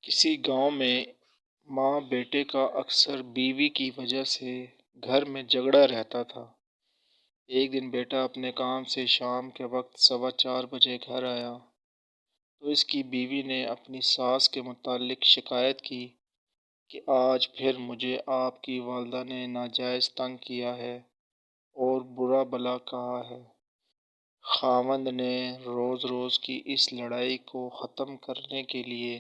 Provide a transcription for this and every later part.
کسی گاؤں میں ماں بیٹے کا اکثر بیوی کی وجہ سے گھر میں جھگڑا رہتا تھا۔ ایک دن بیٹا اپنے کام سے شام کے وقت 4:15 بجے گھر آیا تو اس کی بیوی نے اپنی ساس کے متعلق شکایت کی کہ آج پھر مجھے آپ کی والدہ نے ناجائز تنگ کیا ہے اور برا بھلا کہا ہے۔ خاوند نے روز روز کی اس لڑائی کو ختم کرنے کے لیے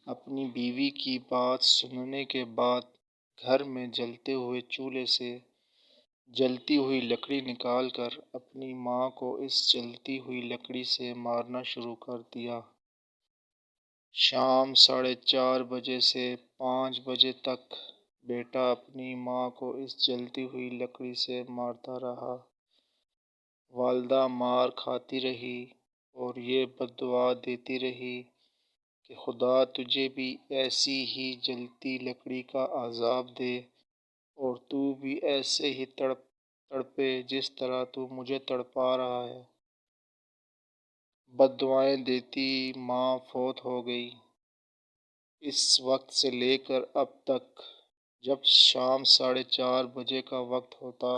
اپنی بیوی کی بات سننے کے بعد گھر میں جلتے ہوئے چولہے سے جلتی ہوئی لکڑی نکال کر اپنی ماں کو اس جلتی ہوئی لکڑی سے مارنا شروع کر دیا۔ شام 4:30 سے 5 بجے تک بیٹا اپنی ماں کو اس جلتی ہوئی لکڑی سے مارتا رہا۔ والدہ مار کھاتی رہی اور یہ بددعا دیتی رہی کہ خدا تجھے بھی ایسی ہی جلتی لکڑی کا عذاب دے اور تو بھی ایسے ہی تڑپے جس طرح تو مجھے تڑپا رہا ہے۔ بددعائیں دیتی ماں فوت ہو گئی۔ اس وقت سے لے کر اب تک جب شام 4:30 کا وقت ہوتا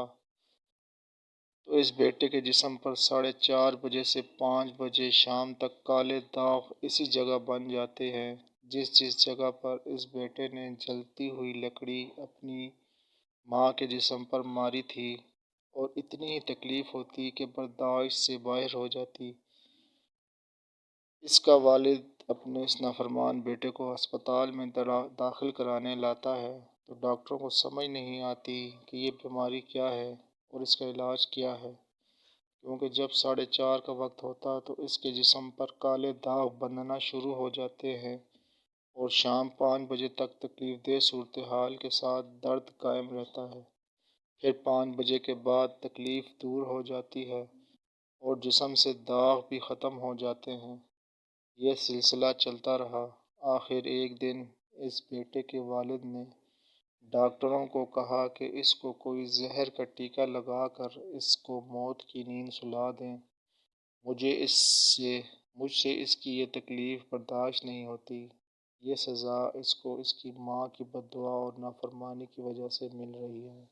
تو اس بیٹے کے جسم پر 4:30 سے 5 شام تک کالے داغ اسی جگہ بن جاتے ہیں جس جگہ پر اس بیٹے نے جلتی ہوئی لکڑی اپنی ماں کے جسم پر ماری تھی، اور اتنی ہی تکلیف ہوتی کہ برداشت سے باہر ہو جاتی۔ اس کا والد اپنے اس نافرمان بیٹے کو ہسپتال میں داخل کرانے لاتا ہے تو ڈاکٹروں کو سمجھ نہیں آتی کہ یہ بیماری کیا ہے اور اس کا علاج کیا ہے، کیونکہ جب 4:30 کا وقت ہوتا تو اس کے جسم پر کالے داغ بننا شروع ہو جاتے ہیں اور شام 5 بجے تک تکلیف دہ صورتحال کے ساتھ درد قائم رہتا ہے۔ پھر 5 بجے کے بعد تکلیف دور ہو جاتی ہے اور جسم سے داغ بھی ختم ہو جاتے ہیں۔ یہ سلسلہ چلتا رہا۔ آخر ایک دن اس بیٹے کے والد نے ڈاکٹروں کو کہا کہ اس کو کوئی زہر کا ٹیکہ لگا کر اس کو موت کی نیند سلا دیں۔ مجھ سے اس کی یہ تکلیف برداشت نہیں ہوتی۔ یہ سزا اس کو اس کی ماں کی بددعا اور نافرمانی کی وجہ سے مل رہی ہے۔